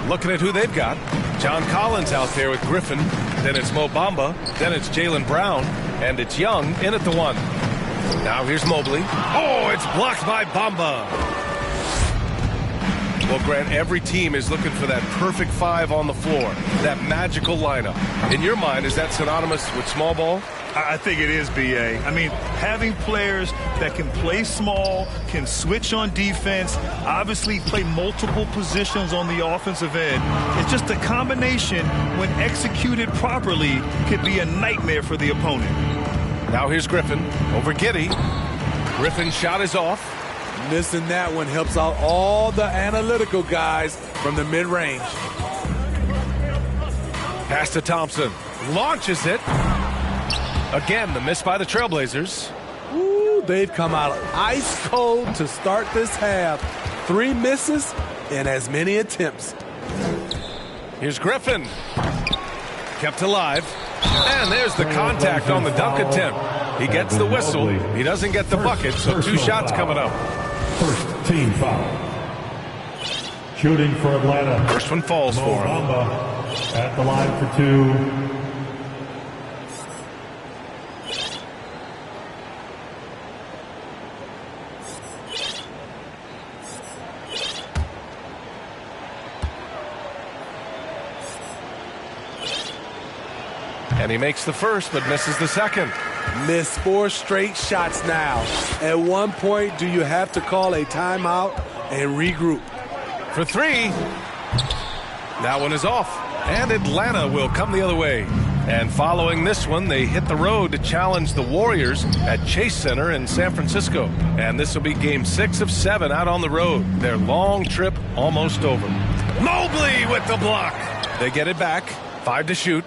Looking at who they've got. John Collins out there with Griffin. Then it's Mo Bamba. Then it's Jaylen Brown. And it's Young in at the 1. Now here's Mobley. Oh, it's blocked by Bamba. Well, Grant, every team is looking for that perfect 5 on the floor. That magical lineup. In your mind, is that synonymous with small ball? I think it is, B.A. I mean, having players that can play small, can switch on defense, obviously play multiple positions on the offensive end. It's just a combination, when executed properly, could be a nightmare for the opponent. Now here's Griffin over Giddey. Griffin's shot is off. Missing that one helps out all the analytical guys from the mid-range. Pass to Thompson. Launches it. Again, the miss by the Trailblazers. Ooh, they've come out ice cold to start this half. 3 misses and as many attempts. Here's Griffin. Kept alive. And there's the contact on the dunk attempt. He gets the whistle. He doesn't get the bucket, so 2 shots coming up. First team foul. Shooting for Atlanta. First one falls for him. Bamba at the line for 2. And he makes the first, but misses the second. Missed 4 straight shots now. At one point, do you have to call a timeout and regroup? For 3. That one is off. And Atlanta will come the other way. And following this one, they hit the road to challenge the Warriors at Chase Center in San Francisco. And this will be game 6 of 7 out on the road. Their long trip almost over. Mobley with the block. They get it back. 5 to shoot.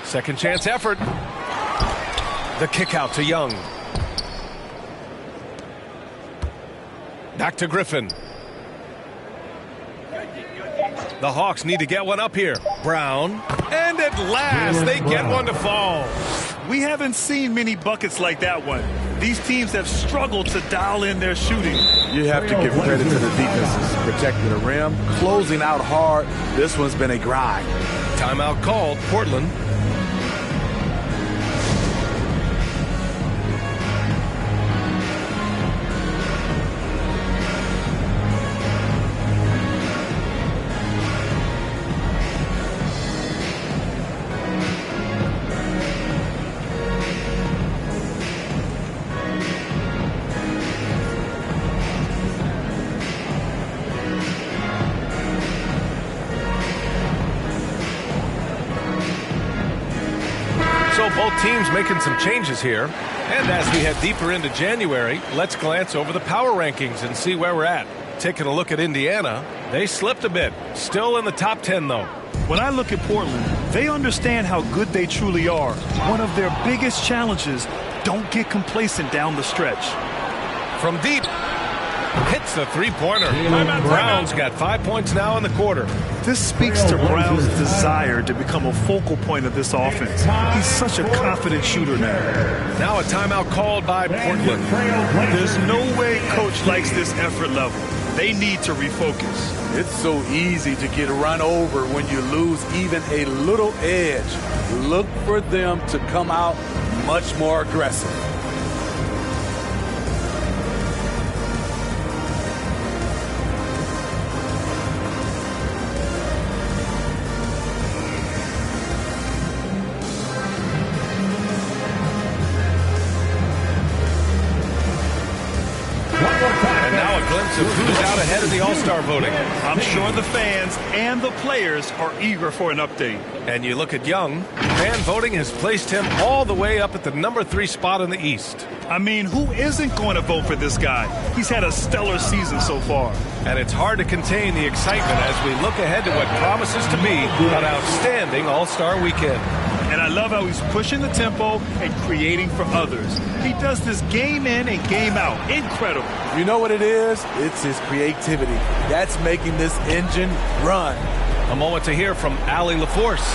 Second chance effort. The kick out to Young. Back to Griffin. The Hawks need to get one up here. Brown. And at last, they get one to fall. We haven't seen many buckets like that one. These teams have struggled to dial in their shooting. You have to give credit to the defenses protecting the rim, closing out hard. This one's been a grind. Timeout called, Portland. Both teams making some changes here. And as we head deeper into January, let's glance over the power rankings and see where we're at. Taking a look at Indiana, they slipped a bit. Still in the top 10, though. When I look at Portland, they understand how good they truly are. One of their biggest challenges, don't get complacent down the stretch. From deep, hits the three-pointer. Brown's got 5 points now in the quarter. This speaks to Brown's desire to become a focal point of this offense. He's such a confident shooter now. Now a timeout called by Portland. There's no way coach likes this effort level. They need to refocus. It's so easy to get run over when you lose even a little edge. Look for them to come out much more aggressive. So who's out ahead of the All-Star voting? I'm sure the fans and the players are eager for an update. And you look at Young, fan voting has placed him all the way up at the number 3 spot in the East. I mean, who isn't going to vote for this guy? He's had a stellar season so far. And it's hard to contain the excitement as we look ahead to what promises to be an outstanding All-Star weekend. And I love how he's pushing the tempo and creating for others. He does this game in and game out. Incredible. You know what it is? It's his creativity. That's making this engine run. A moment to hear from Allie LaForce.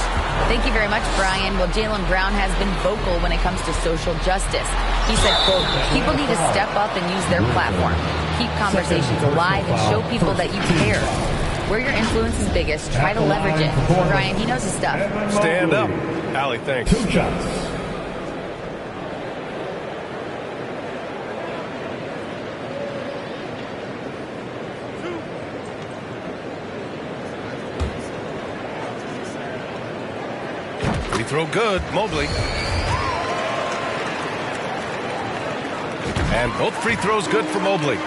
Thank you very much, Brian. Well, Jaylen Brown has been vocal when it comes to social justice. He said, quote, people need to step up and use their platform. keep conversations alive and show people that you care. Where your influence is biggest, try to leverage it. Brian, he knows his stuff. Stand up. Allie, thanks. 2 shots. Free throw good. Mobley. And both free throws good for Mobley.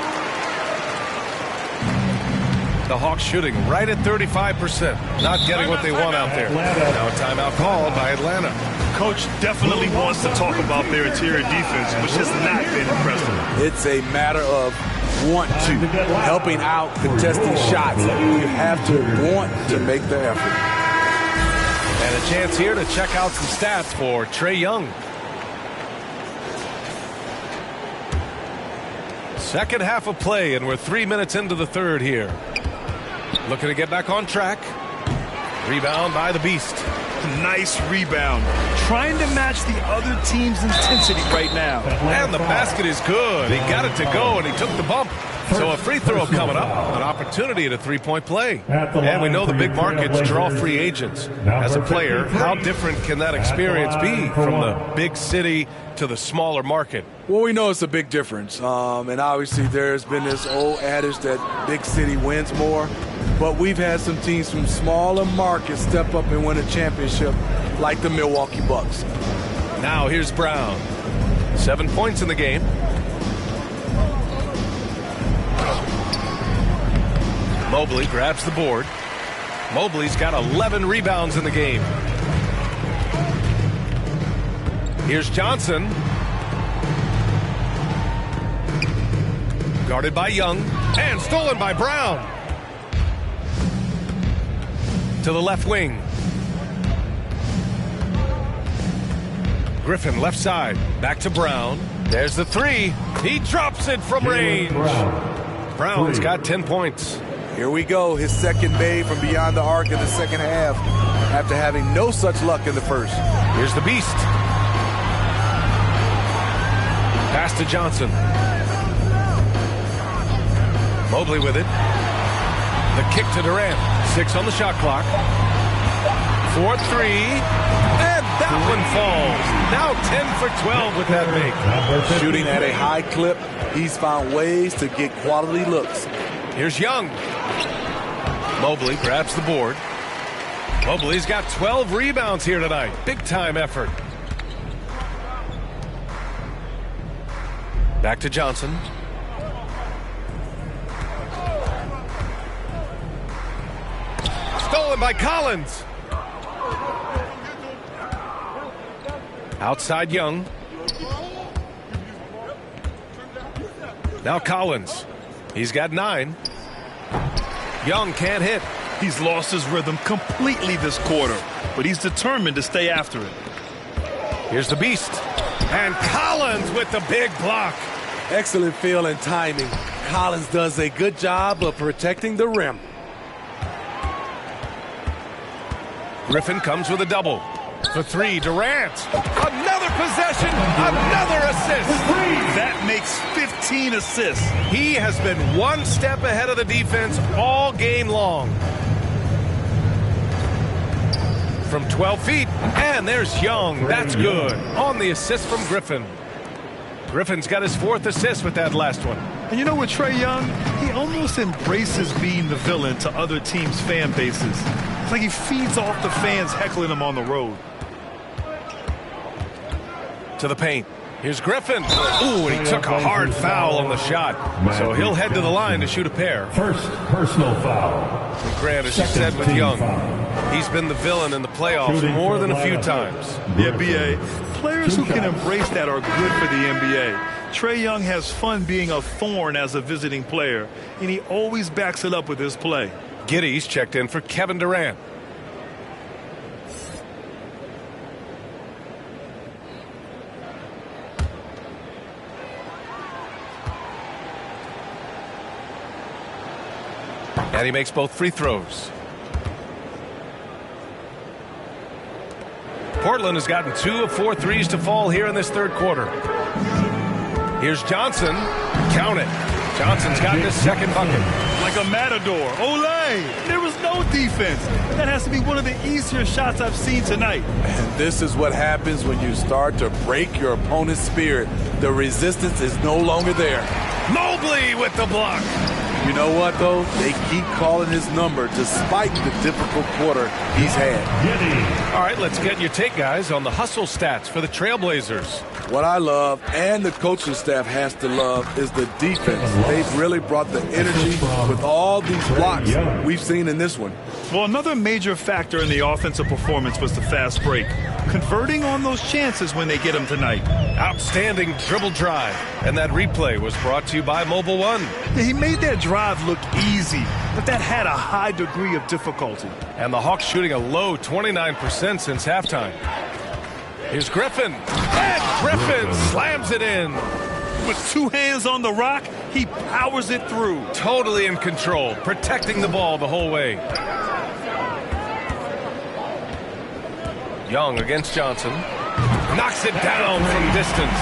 The Hawks shooting right at 35%. Not getting what they want out there. Now a timeout called by Atlanta. Coach definitely wants to talk about their interior defense, which has not been impressive. It's a matter of want to, helping out, contesting shots. You have to want to make the effort. And a chance here to check out some stats for Trae Young. Second half of play, and we're 3 minutes into the third here. Looking to get back on track. Rebound by the Beast. Nice rebound. Trying to match the other team's intensity right now. And the basket is good. He got it to go, and he took the bump. So a free throw coming up. An opportunity at a three-point play. And we know the big markets draw free agents. As a player, how different can that experience be from the big city to the smaller market? Well, we know it's a big difference. And obviously there's been this old adage that big city wins more. But we've had some teams from smaller markets step up and win a championship, like the Milwaukee Bucks. Now here's Brown. 7 points in the game. Mobley grabs the board. Mobley's got 11 rebounds in the game. Here's Johnson. Guarded by Young and stolen by Brown. To the left wing. Griffin left side. Back to Brown. There's the three. He drops it from range. Brown's got 10 points. Here we go. His second made from beyond the arc in the second half after having no such luck in the first. Here's the Beast. Pass to Johnson. Mobley with it. The kick to Durant. 6 on the shot clock. 4-3. And that one falls. Now 10 for 12 with that make. Shooting at a high clip. He's found ways to get quality looks. Here's Young. Mobley grabs the board. Mobley's got 12 rebounds here tonight. Big time effort. Back to Johnson. Stolen by Collins. Outside Young. Now Collins. He's got 9. Young can't hit. He's lost his rhythm completely this quarter, but he's determined to stay after it. Here's the Beast. And Collins with the big block. Excellent feel and timing. Collins does a good job of protecting the rim. Griffin comes with a double. For 3, Durant. Another possession, another assist. That makes 15 assists. He has been one step ahead of the defense all game long. From 12 feet, and there's Young. That's good. On the assist from Griffin. Griffin's got his 4th assist with that last one. And you know what, Trae Young? He almost embraces being the villain to other teams' fan bases. It's like he feeds off the fans heckling him on the road. To the paint. Here's Griffin. Ooh, and he took a hard foul on the shot. So he'll head to the line to shoot a pair. First personal foul. And Grant, as you said with Young, he's been the villain in the playoffs more than a few times. Yeah, B.A. Players who can embrace that are good for the NBA. Trae Young has fun being a thorn as a visiting player, and he always backs it up with his play. Giddey's checked in for Kevin Durant. And he makes both free throws. Portland has gotten 2 of 4 threes to fall here in this third quarter. Here's Johnson. Count it. Johnson's got this second bucket. Like a matador. Olay! There was no defense. That has to be one of the easier shots I've seen tonight. And this is what happens when you start to break your opponent's spirit. The resistance is no longer there. Mobley with the block. You know what, though? They keep calling his number despite the difficult quarter he's had. All right, let's get your take, guys, on the hustle stats for the Trailblazers. What I love, and the coaching staff has to love, is the defense. They've really brought the energy with all these blocks we've seen in this one. Well, another major factor in the offensive performance was the fast break. Converting on those chances when they get them tonight. Outstanding dribble drive. And that replay was brought to you by Mobile One. Yeah, he made that drive look easy, but that had a high degree of difficulty. And the Hawks shooting a low 29% since halftime. Here's Griffin. And Griffin slams it in. With two hands on the rock, he powers it through. Totally in control, protecting the ball the whole way. Young against Johnson. Knocks it down from distance.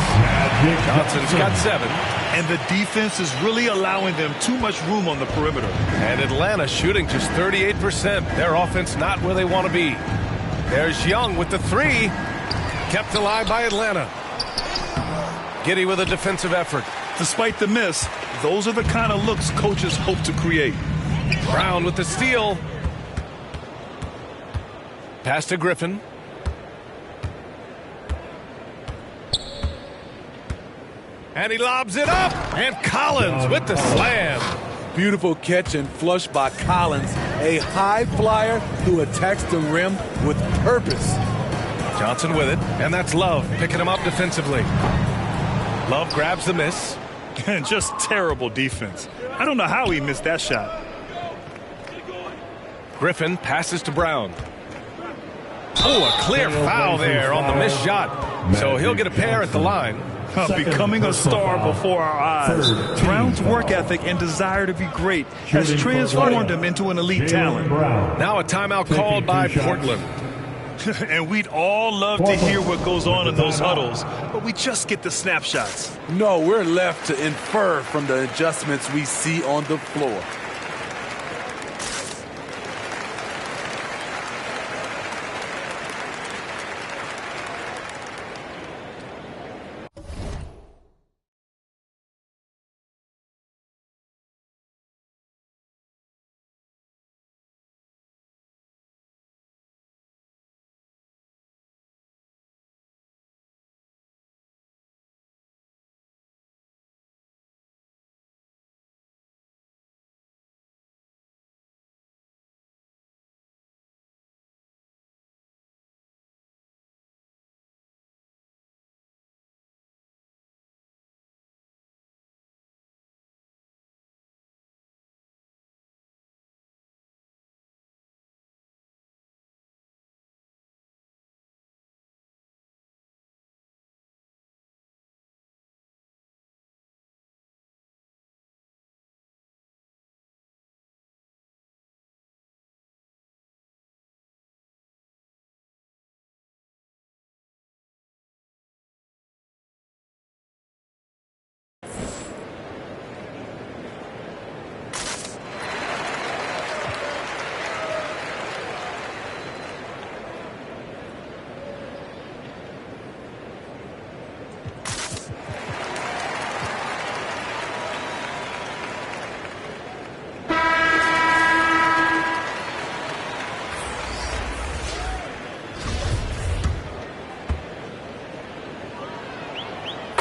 Johnson's got 7. And the defense is really allowing them too much room on the perimeter. And Atlanta shooting just 38%. Their offense not where they want to be. There's Young with the 3. Kept alive by Atlanta. Giddey with a defensive effort. Despite the miss, those are the kind of looks coaches hope to create. Brown with the steal. Pass to Griffin. And he lobs it up. And Collins with the slam. Beautiful catch and flush by Collins. A high flyer who attacks the rim with purpose. Johnson with it. And that's Love picking him up defensively. Love grabs the miss. And just terrible defense. I don't know how he missed that shot. Griffin passes to Brown. Oh, a clear foul there on the missed shot. So he'll get a pair at the line. Becoming a star before our eyes. Brown's work ethic and desire to be great has transformed him into an elite talent. Now a timeout called by Portland. And we'd all love to hear what goes on in those huddles, but we just get the snapshots. No, we're left to infer from the adjustments we see on the floor.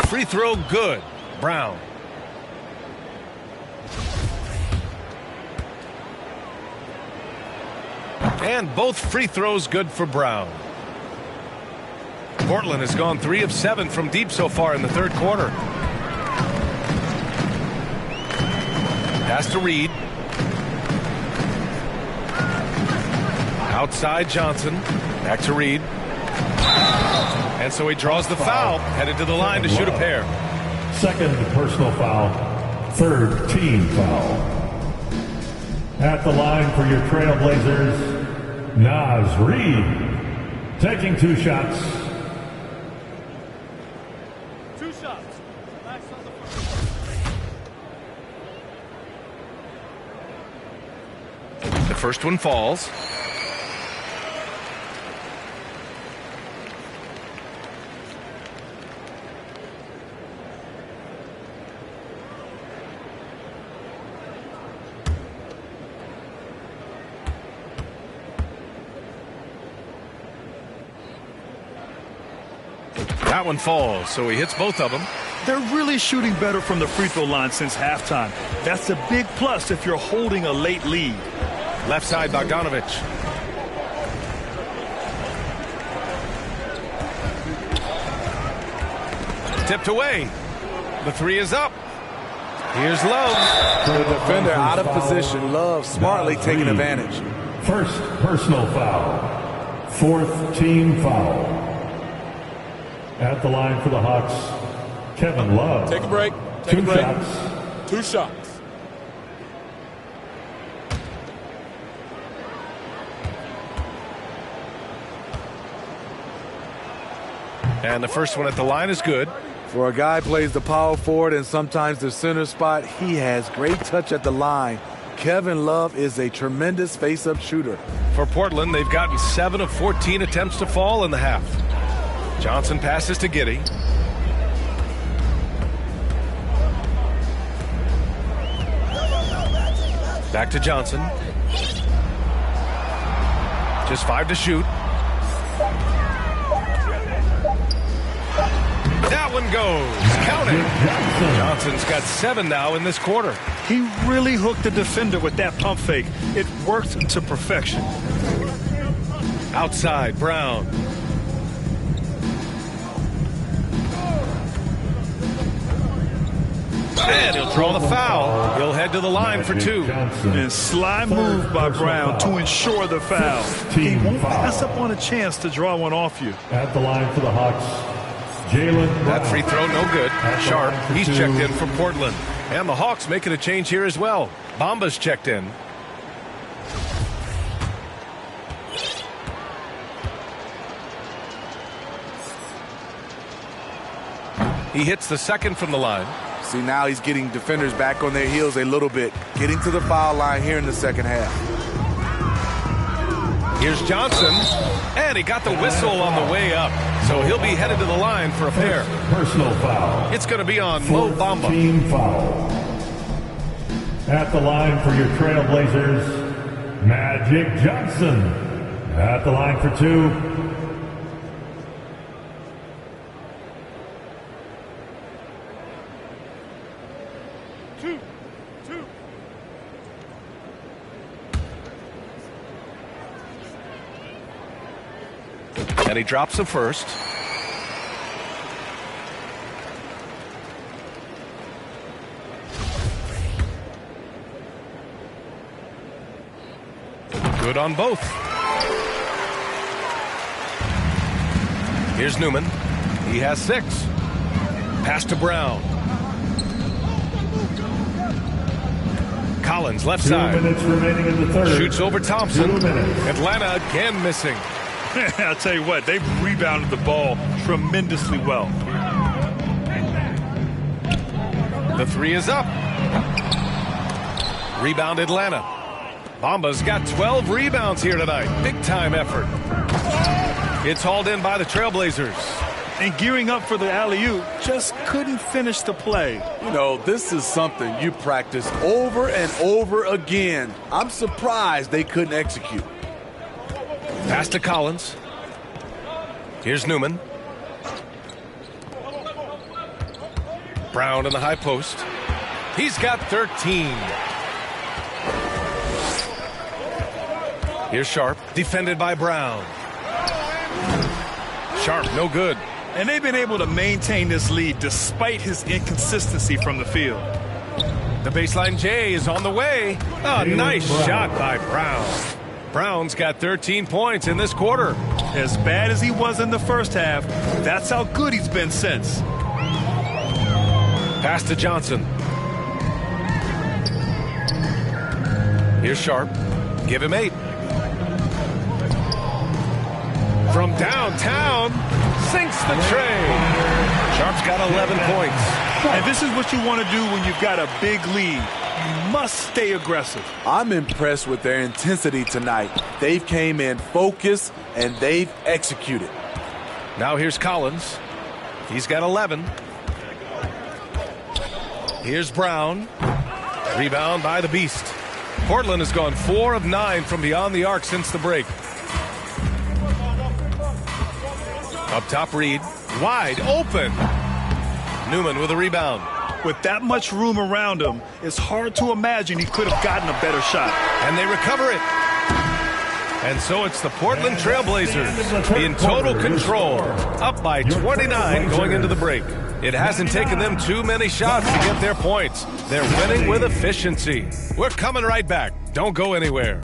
Free throw good. Brown. And both free throws good for Brown. Portland has gone 3 of 7 from deep so far in the third quarter. Pass to Reed. Outside Johnson. Back to Reed. And so he draws the foul, headed to the line to shoot a pair. Second personal foul, third team foul. At the line for your Trailblazers, Naz Reid, taking 2 shots. The first one falls. That one falls, so he hits both of them. They're really shooting better from the free throw line since halftime. That's a big plus if you're holding a late lead. Left side, Bogdanovich. Tipped away. The three is up. Here's Love. The defender out of position. Love smartly taking advantage. First personal foul. Fourth team foul. At the line for the Hawks, Kevin Love. Take a break. Take a break. Shots. 2 shots. And the first one at the line is good. For a guy who plays the power forward and sometimes the center spot, he has great touch at the line. Kevin Love is a tremendous face-up shooter. For Portland, they've gotten 7 of 14 attempts to fall in the half. Johnson passes to Giddey. Back to Johnson. Just 5 to shoot. That one goes. Count it. Johnson's got 7 now in this quarter. He really hooked the defender with that pump fake. It worked to perfection. Outside, Brown. And he'll draw the foul. He'll head to the line for 2. And sly move by Brown to ensure the foul. He won't pass up on a chance to draw one off you. At the line for the Hawks, Jalen Brown. That free throw no good. Sharp, he's checked in for Portland. And the Hawks making a change here as well. Bamba's checked in. He hits the second from the line. See, now he's getting defenders back on their heels a little bit. Getting to the foul line here in the second half. Here's Johnson. And he got the whistle on the way up. So he'll be headed to the line for a pair. Personal foul. It's going to be on Mo Bamba. Team foul. At the line for your Trailblazers, Magic Johnson. At the line for 2. And he drops the first. Good on both. Here's Newman. He has 6. Pass to Brown. Collins, left 2 side. minutes remaining in the third. Shoots over Thompson. 2 minutes. Atlanta again missing. I'll tell you what, they've rebounded the ball tremendously well. The 3 is up. Rebound Atlanta. Bamba's got 12 rebounds here tonight. Big time effort. It's hauled in by the Trailblazers. And gearing up for the alley-oop, just couldn't finish the play. You know, this is something you practice over and over again. I'm surprised they couldn't execute. Pass to Collins. Here's Newman. Brown in the high post. He's got 13. Here's Sharp, defended by Brown. Sharp, no good. And they've been able to maintain this lead despite his inconsistency from the field. The baseline J is on the way. A nice shot by Brown. Brown's got 13 points in this quarter. As bad as he was in the first half, that's how good he's been since. Pass to Johnson. Here's Sharp. Give him 8. From downtown, sinks the tray. Sharp's got 11 points. And this is what you want to do when you've got a big lead. must stay aggressive. I'm impressed with their intensity tonight. They've came in focused, and they've executed. Now here's Collins. He's got 11. Here's Brown. Rebound by the Beast. Portland has gone 4 of 9 from beyond the arc since the break. Up top, Reed. Wide open. Newman with a rebound. With that much room around him, it's hard to imagine he could have gotten a better shot. And they recover it. And so it's the Portland Trailblazers in total control, up by 29 going into the break. It hasn't taken them too many shots to get their points. They're winning with efficiency. We're coming right back. Don't go anywhere.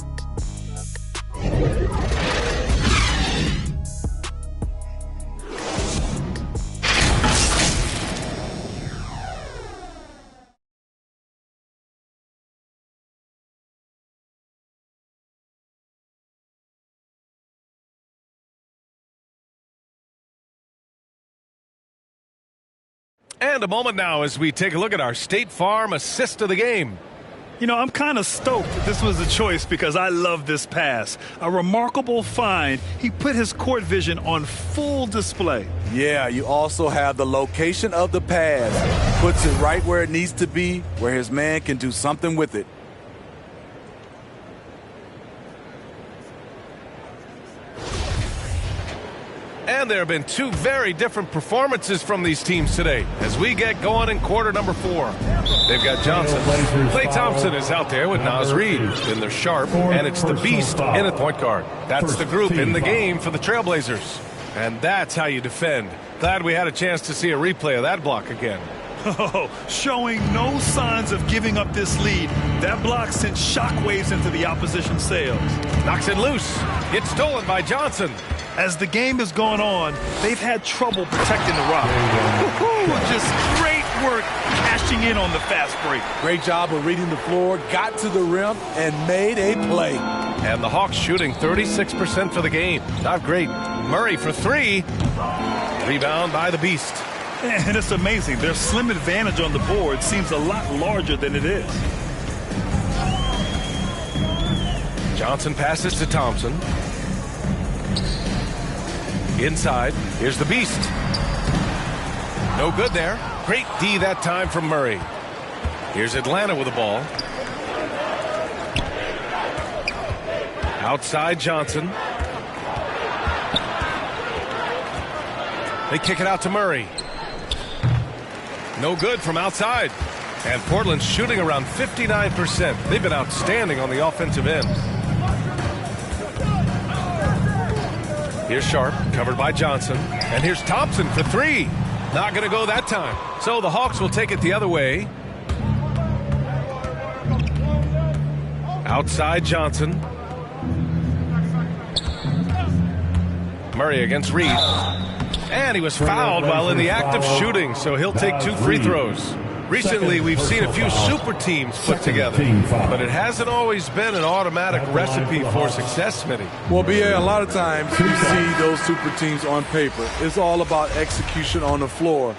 And a moment now as we take a look at our State Farm assist of the game. You know, I'm kind of stoked that this was a choice because I love this pass. A remarkable find. He put his court vision on full display. Yeah, you also have the location of the pass. Puts it right where it needs to be, where his man can do something with it. And there have been two very different performances from these teams today as we get going in quarter number 4. They've got Johnson. Klay Thompson is out there with Naz Reid. Then they're Sharp, and it's the Beast in at point guard. That's the group in the game for the Trailblazers. And that's how you defend. Glad we had a chance to see a replay of that block again. Oh, showing no signs of giving up this lead. That block sent shockwaves into the opposition sails. Knocks it loose. Gets stolen by Johnson. As the game has gone on, they've had trouble protecting the rock. Just great work cashing in on the fast break. Great job of reading the floor, got to the rim, and made a play. And the Hawks shooting 36% for the game. Not great. Murray for 3. Rebound by the Beast. And it's amazing. Their slim advantage on the board seems a lot larger than it is. Johnson passes to Thompson. Inside, here's the Beast. No good there. Great D that time from Murray. Here's Atlanta with the ball. Outside Johnson. They kick it out to Murray. No good from outside. And Portland's shooting around 59%. They've been outstanding on the offensive end. Here's Sharp, covered by Johnson. And here's Thompson for 3. Not going to go that time. So the Hawks will take it the other way. Outside Johnson. Murray against Reed. And he was fouled while in the act of shooting, so he'll take 2 free throws. Recently, we've seen a few super teams put together, but it hasn't always been an automatic recipe for success, Smitty. Well, BA, a lot of times you see those super teams on paper. It's all about execution on the floor.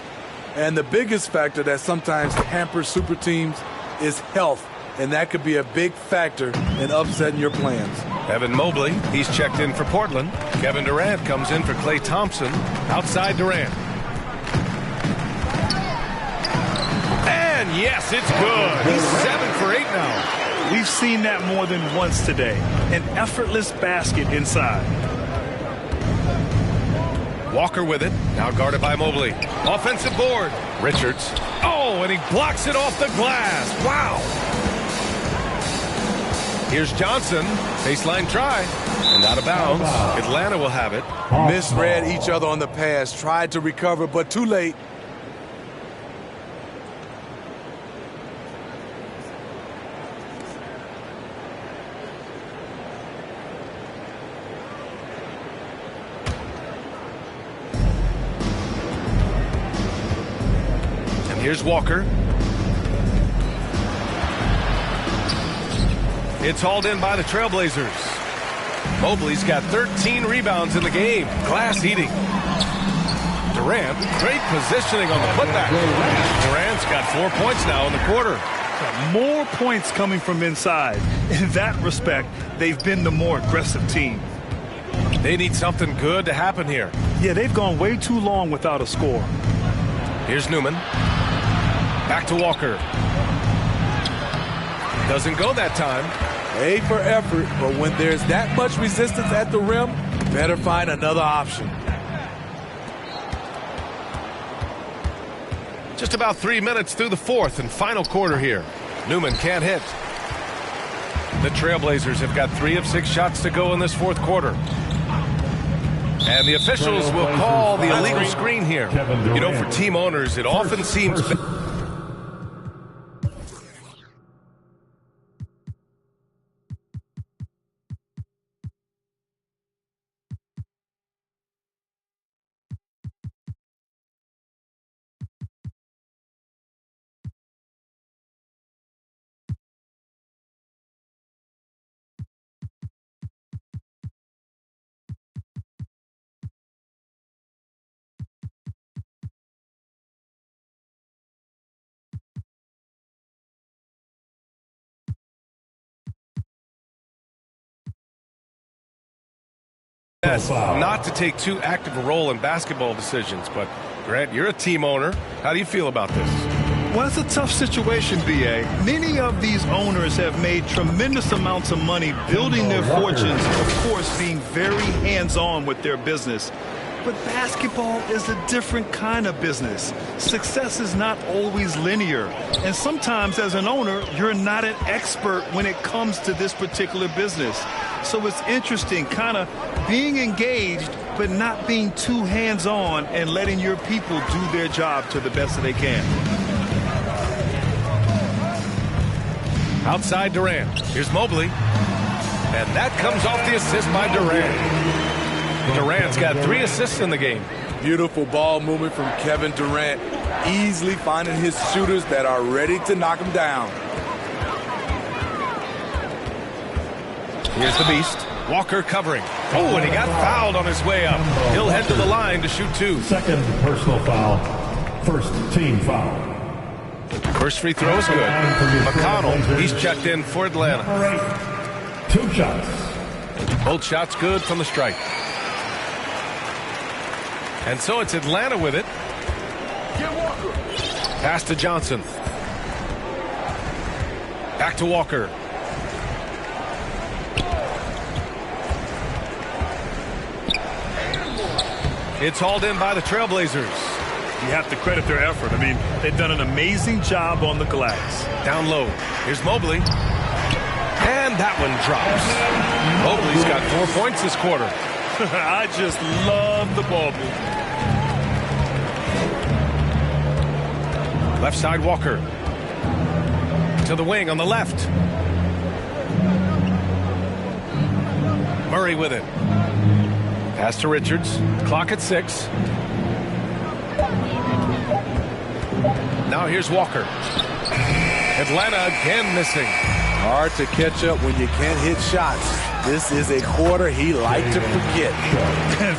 And the biggest factor that sometimes hampers super teams is health, and that could be a big factor in upsetting your plans. Evan Mobley, he's checked in for Portland. Kevin Durant comes in for Klay Thompson. Outside Durant. And yes, it's good. He's 7 for 8 now. We've seen that more than once today. An effortless basket inside. Walker with it. Now guarded by Mobley. Offensive board. Richards. Oh, and he blocks it off the glass. Wow. Here's Johnson. Baseline try. And out of bounds. Atlanta will have it. Misread each other on the pass. Tried to recover, but too late. Here's Walker. It's hauled in by the Trailblazers. Mobley's got 13 rebounds in the game. Glass eating. Durant, great positioning on the putback. Durant's got 4 points now in the quarter. More points coming from inside. In that respect, they've been the more aggressive team. They need something good to happen here. Yeah, they've gone way too long without a score. Here's Newman. Back to Walker. Doesn't go that time. A for effort, but when there's that much resistance at the rim, better find another option. Just about 3 minutes through the fourth and final quarter here. Newman can't hit. The Trailblazers have got 3 of 6 shots to go in this fourth quarter. And the officials will call the illegal screen here. You know, for team owners, it often seems... Yes, not to take too active a role in basketball decisions, but Grant, you're a team owner. How do you feel about this? Well, it's a tough situation, B.A. Many of these owners have made tremendous amounts of money building their fortunes, of course, being very hands-on with their business. But basketball is a different kind of business. Success is not always linear. And sometimes as an owner, you're not an expert when it comes to this particular business. So it's interesting kind of being engaged, but not being too hands-on and letting your people do their job to the best that they can. Outside Durant. Here's Mobley. And that comes off the assist by Durant. Durant's got 3 assists in the game. Beautiful ball movement from Kevin Durant, easily finding his shooters that are ready to knock him down. Here's the beast. Walker covering. Oh, and he got fouled on his way up. He'll head to the line to shoot 2. Second personal foul. First team foul. First free throw is good. McConnell, he's checked in for Atlanta. 2 shots. Both shots good from the strike. And so it's Atlanta with it. Pass to Johnson. Back to Walker. It's hauled in by the Trailblazers. You have to credit their effort. I mean, they've done an amazing job on the glass. Down low. Here's Mobley. And that one drops. Mobley's got 4 points this quarter. I just love the ball movement. Left side Walker. To the wing on the left. Murray with it. Pass to Richards. Clock at 6. Now here's Walker. Atlanta again missing. Hard to catch up when you can't hit shots. This is a quarter he liked to forget.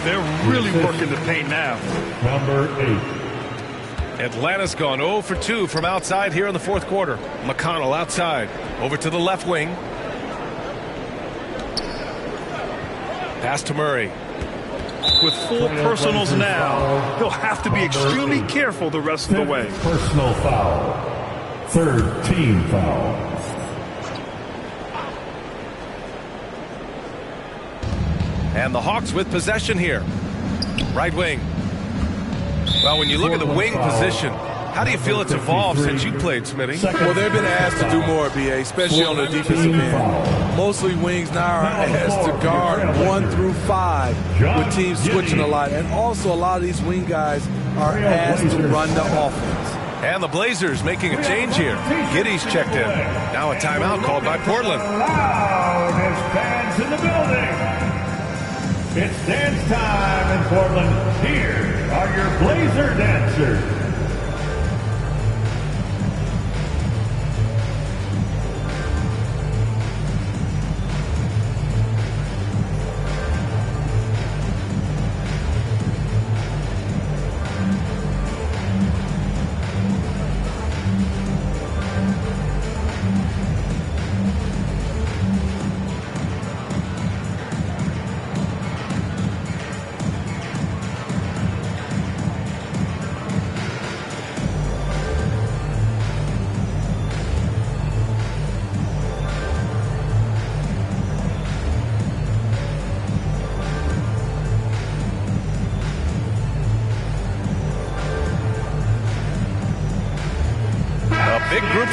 They're really working the paint now. Number 8. Atlanta's gone 0 for 2 from outside here in the fourth quarter. McConnell outside. Over to the left wing. Pass to Murray. With 4 personals now, he'll have to be extremely careful the rest of the way. Personal foul. Third team foul. And the Hawks with possession here. Right wing. Well, when you look at the wing position, how do you feel it's evolved since you played, Smitty? Well, they've been asked to do more, BA, especially on the defensive end. Mostly wings now are asked to guard 1 through 5 with teams switching a lot. And also a lot of these wing guys are asked to run the offense. And the Blazers making a change here. Giddy's checked in. Now a timeout called by Portland. Loud as fans in the building. It's dance time in Portland. Here are your Blazer dancers.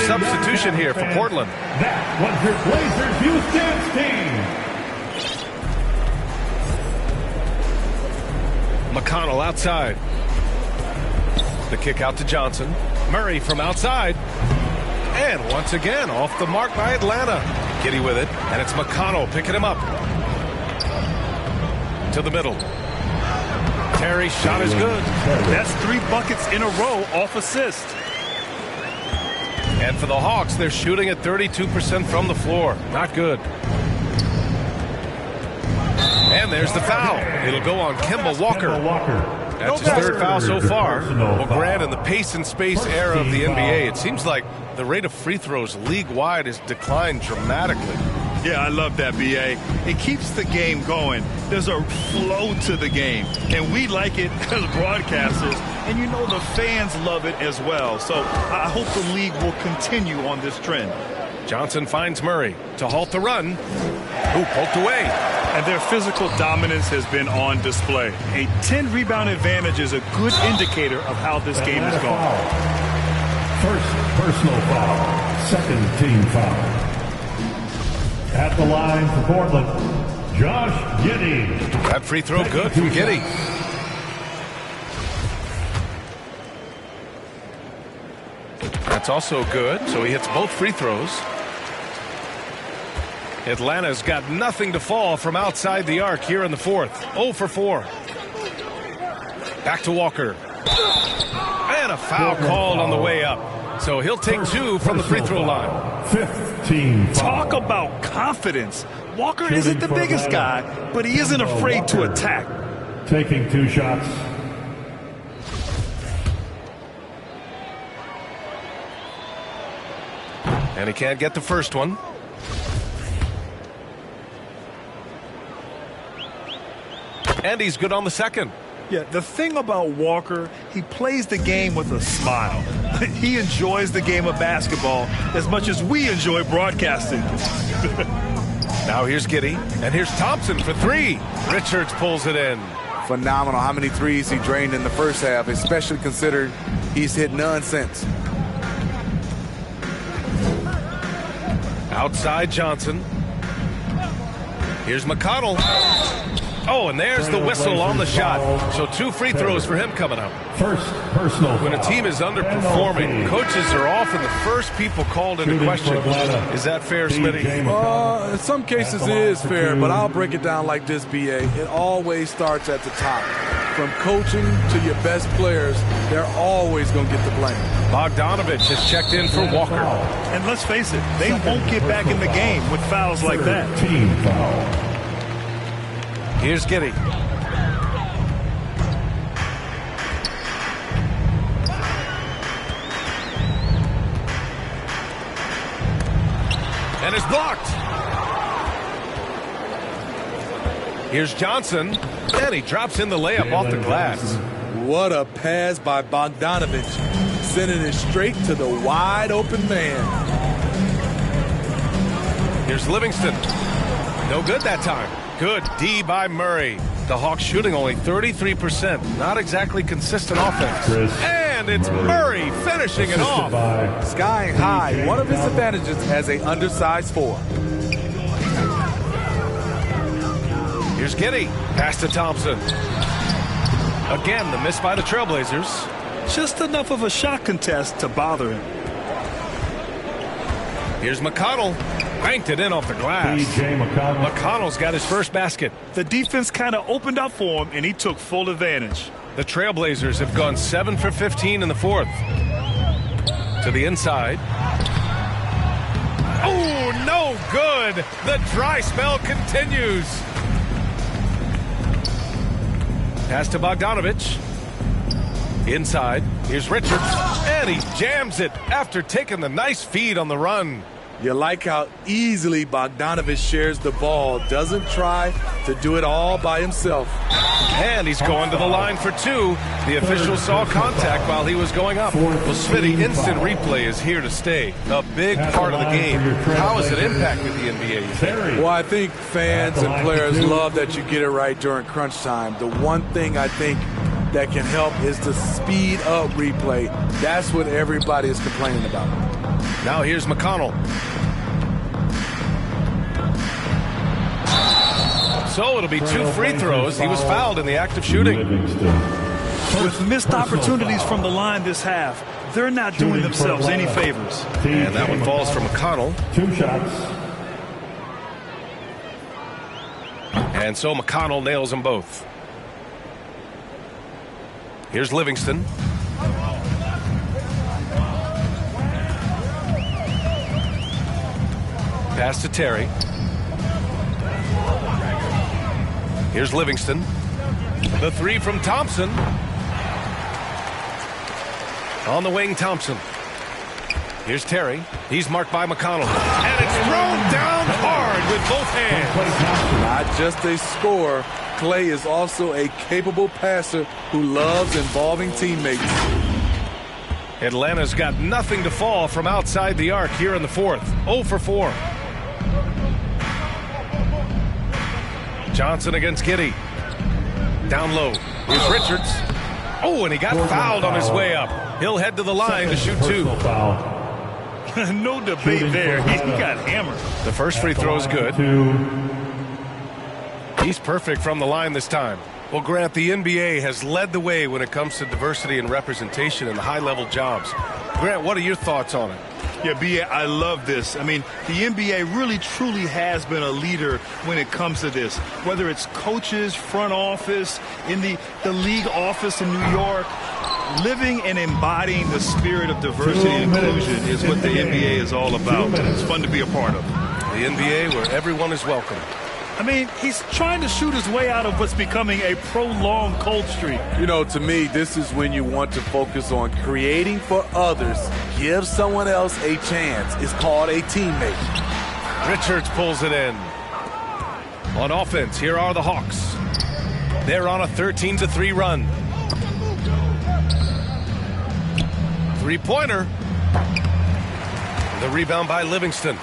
substitution here for Portland. That was your Blazers Houston team. McConnell outside. The kick out to Johnson. Murray from outside. And once again, off the mark by Atlanta. Giddy with it, and it's McConnell picking him up. To the middle. Terry's shot is good. That's 3 buckets in a row off assist. And for the Hawks, they're shooting at 32% from the floor. Not good. And there's the foul. It'll go on Kemba Walker. That's his 3rd foul so far. Well, Grant, in the pace and space era of the NBA, it seems like the rate of free throws league-wide has declined dramatically. Yeah, I love that, B.A. It keeps the game going. There's a flow to the game, and we like it as broadcasters, and you know the fans love it as well. So I hope the league will continue on this trend. Johnson finds Murray to halt the run. Ooh, poked away. And their physical dominance has been on display. A 10-rebound advantage is a good indicator of how this game is going. First personal foul, 2nd team foul. At the line for Portland, Josh Giddey. That free throw good from Giddey. That's also good, so he hits both free throws. Atlanta's got nothing to fall from outside the arc here in the 4th. 0 for 4. Back to Walker. And a foul called on the way up. So he'll take 2 from the free throw line. 5th team foul. Talk about confidence. Walker isn't the biggest guy, but he isn't afraid to attack. Taking 2 shots. And he can't get the first one. And he's good on the second. Yeah, the thing about Walker, he plays the game with a smile. He enjoys the game of basketball as much as we enjoy broadcasting. Now here's Giddey, and here's Thompson for 3. Richards pulls it in. Phenomenal how many threes he drained in the first half, especially considered he's hit none since. Outside Johnson. Here's McConnell. Oh, and there's the whistle on the shot. So 2 free throws for him coming up. First personal. When a team is underperforming, coaches are often the first people called into question. Is that fair, Smitty? In some cases it is fair, but I'll break it down like this, B.A. It always starts at the top. From coaching to your best players, they're always going to get the blame. Bogdanovich has checked in for Walker. And let's face it, they won't get back in the game with fouls like that. Team foul. Here's Giddey. And it's blocked. Here's Johnson. And he drops in the layup off the glass. What a pass by Bogdanovich. Sending it straight to the wide open man. Here's Livingston. No good that time. Good D by Murray. The Hawks shooting only 33%. Not exactly consistent offense. And it's Murray finishing it off. Skying high. One of his advantages as an undersized 4. Here's Giddey. Pass to Thompson. Again, the miss by the Trailblazers. Just enough of a shot contest to bother him. Here's McConnell. Banked it in off the glass. McConnell's got his first basket. The defense kind of opened up for him, and he took full advantage. The Trailblazers have gone 7 for 15 in the 4th. To the inside. Oh, no good. The dry spell continues. Pass to Bogdanovich. Inside. Here's Richards. And he jams it after taking the nice feed on the run. You like how easily Bogdanovich shares the ball. Doesn't try to do it all by himself. And he's going to the line for 2. The official saw contact while he was going up. Well, Smitty, instant replay is here to stay. A big part of the game. How has it impacted the NBA, you think? Well, I think fans and players love that you get it right during crunch time. The one thing I think that can help is to speed up replay. That's what everybody is complaining about. Now here's McConnell. So it'll be 2 free throws. He was fouled in the act of shooting. With missed opportunities from the line this half, they're not doing themselves any favors. And that one falls for McConnell. 2 shots. And so McConnell nails them both. Here's Livingston. Pass to Terry. Here's Livingston. The 3 from Thompson. On the wing, Thompson. Here's Terry. He's marked by McConnell. And it's thrown down hard with both hands. Not just a scorer, Clay is also a capable passer who loves involving teammates. Atlanta's got nothing to fall from outside the arc here in the fourth. 0 for 4. Johnson against Giddey. Down low. Here's Richards. Oh, and he got fouled on his way up. He'll head to the line to shoot 2. No debate there. He got hammered. The first free throw is good. He's perfect from the line this time. Well, Grant, the NBA has led the way when it comes to diversity and representation in the high-level jobs. Grant, what are your thoughts on it? Yeah, B.A., I love this. I mean, the NBA really, truly has been a leader when it comes to this. Whether it's coaches, front office, in the league office in New York, living and embodying the spirit of diversity and inclusion is what the NBA is all about. It's fun to be a part of. The NBA where everyone is welcome. I mean, he's trying to shoot his way out of what's becoming a prolonged cold streak. You know, to me, this is when you want to focus on creating for others. Give someone else a chance. It's called a teammate. Richards pulls it in. On offense, here are the Hawks. They're on a 13-3 run. Three-pointer. The rebound by Livingston.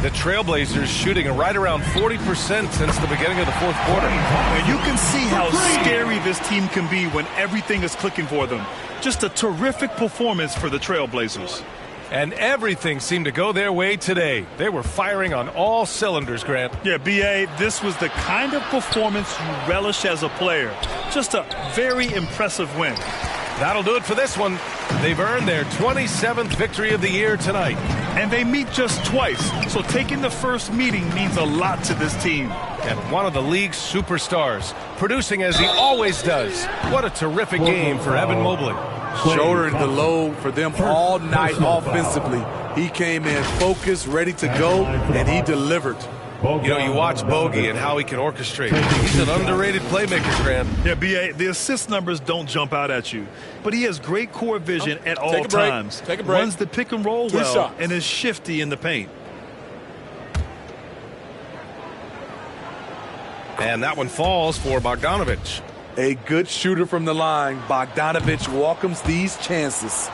The Trailblazers shooting right around 40% since the beginning of the fourth quarter. And you can see how scary this team can be when everything is clicking for them. Just a terrific performance for the Trailblazers. And everything seemed to go their way today. They were firing on all cylinders, Grant. Yeah, B.A., this was the kind of performance you relish as a player. Just a very impressive win. That'll do it for this one. They've earned their 27th victory of the year tonight. And they meet just twice, so taking the first meeting means a lot to this team. And one of the league's superstars, producing as he always does. What a terrific game for Evan Mobley. Shouldering the load for them all night offensively. He came in focused, ready to go, and he delivered. You know, you watch Bogey and how he can orchestrate. He's an underrated playmaker, Grant. Yeah, B.A., the assist numbers don't jump out at you. But he has great core vision at all times. Take a break. Runs the pick and roll well shots. and is shifty in the paint. And that one falls for Bogdanovich. A good shooter from the line. Bogdanovich welcomes these chances.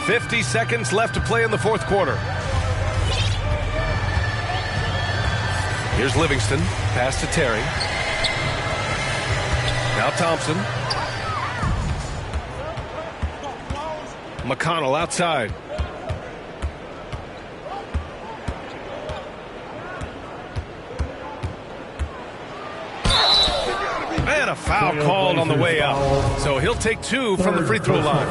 50 seconds left to play in the fourth quarter. Here's Livingston. Pass to Terry. Now Thompson. McConnell outside. And a foul called on the way up. So he'll take 2 from the free throw line.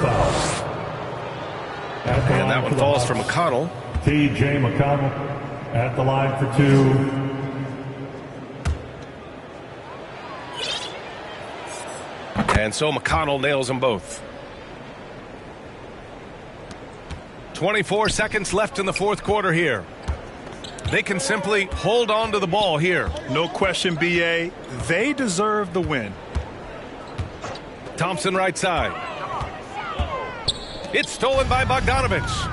And that one falls for McConnell. T.J. McConnell at the line for 2. And so McConnell nails them both. 24 seconds left in the fourth quarter here. They can simply hold on to the ball here. No question, B.A., they deserve the win. Thompson right side. It's stolen by Bogdanovich.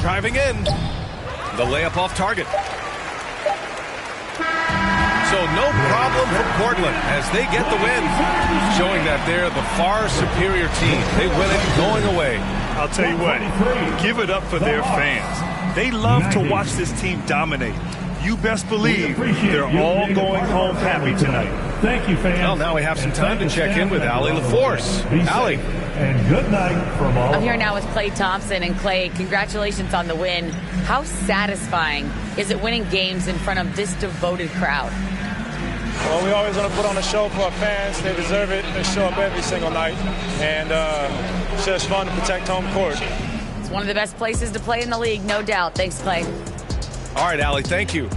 Driving in. The layup off target. So no problem for Portland as they get the win, showing that they're the far superior team. They win it going away. I'll tell you what, give it up for their fans. They love to watch this team dominate. You best believe they're all going home happy tonight. Thank you, fans. Well, now we have some time to check in with Allie LaForce. Allie. And good night from all. I'm here now with Clay Thompson. And Clay, congratulations on the win. How satisfying is it winning games in front of this devoted crowd? Well, we always want to put on a show for our fans. They deserve it. They show up every single night. And it's just fun to protect home court. It's one of the best places to play in the league, no doubt. Thanks, Clay. All right, Allie, thank you.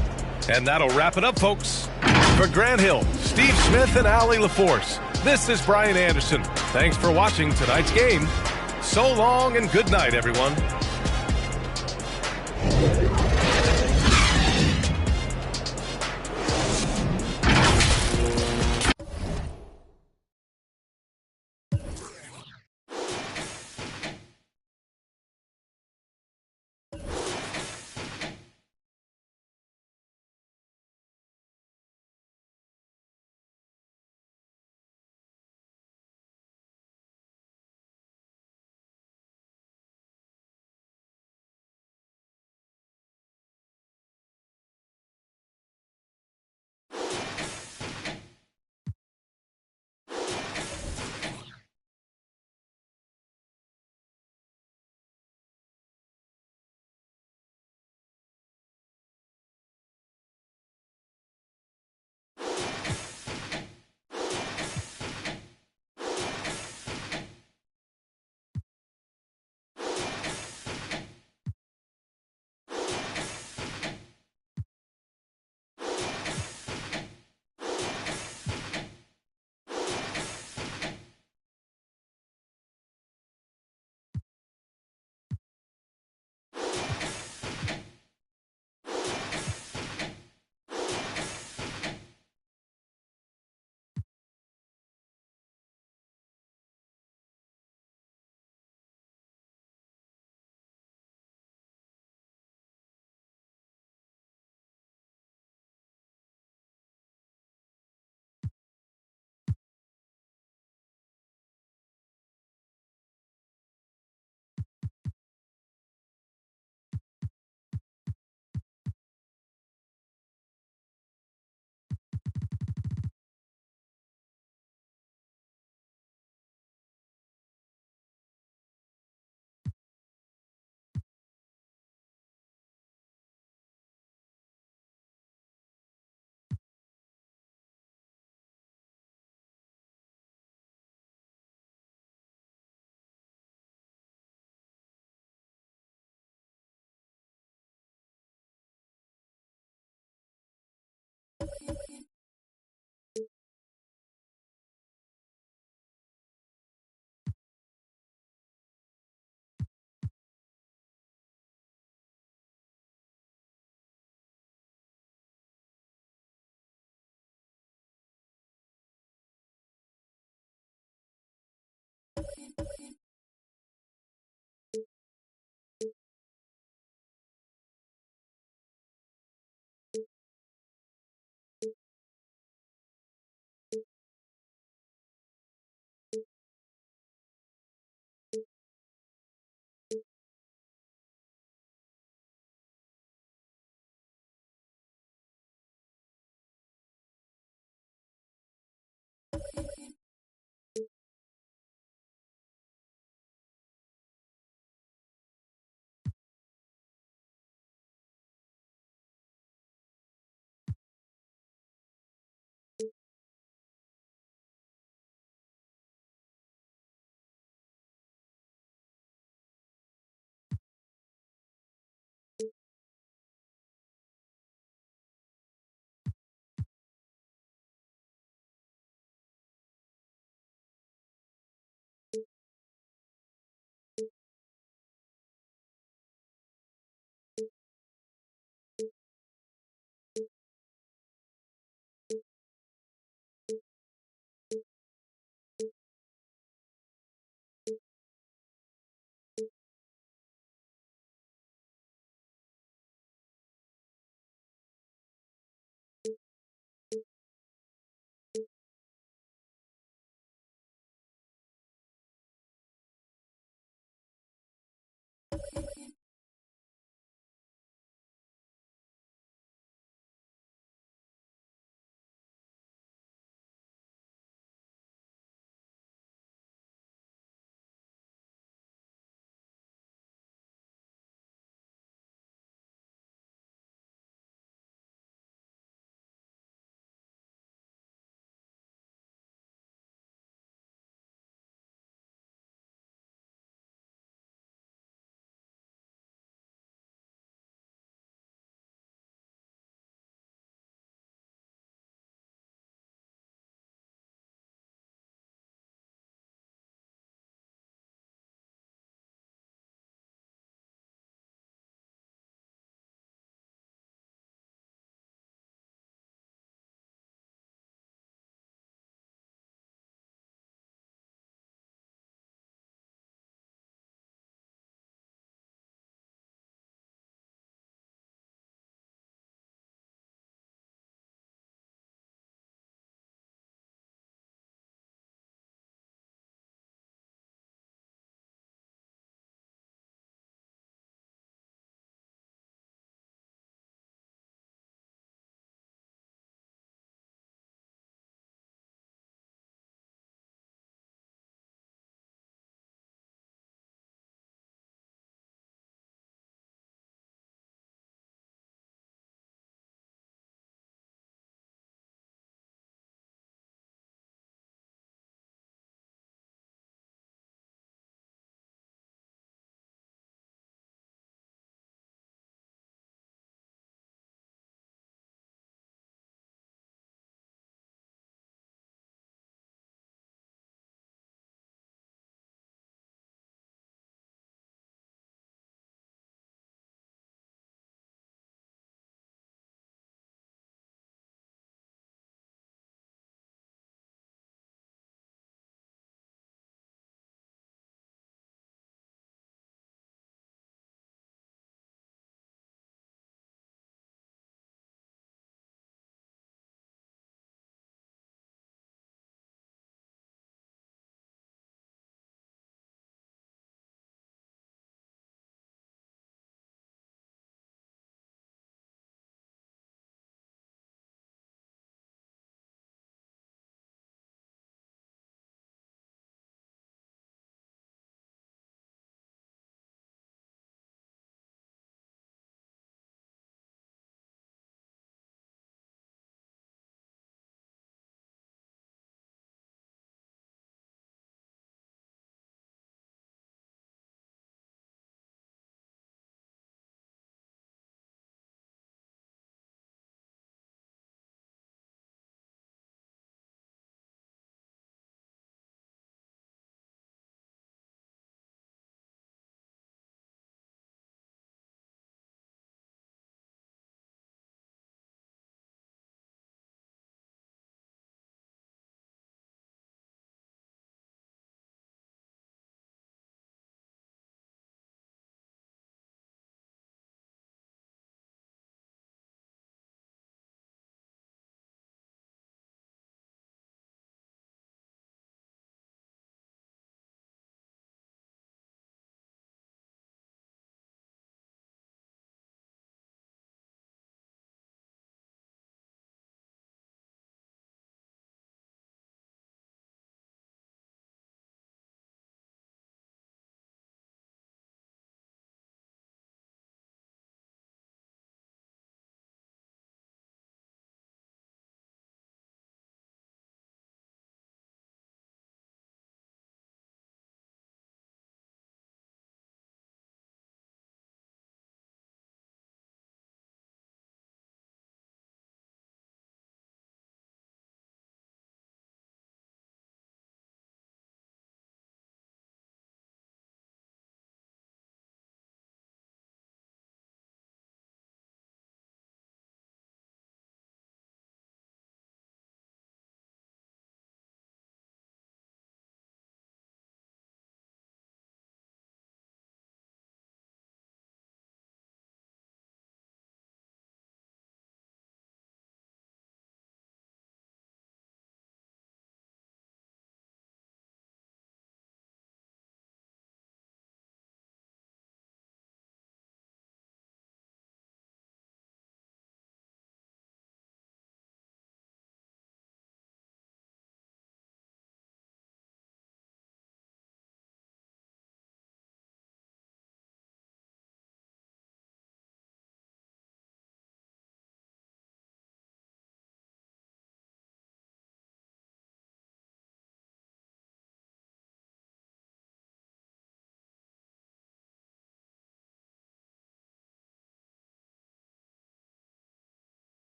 And that'll wrap it up, folks. For Grant Hill, Steve Smith, and Allie LaForce, this is Brian Anderson. Thanks for watching tonight's game. So long and good night, everyone.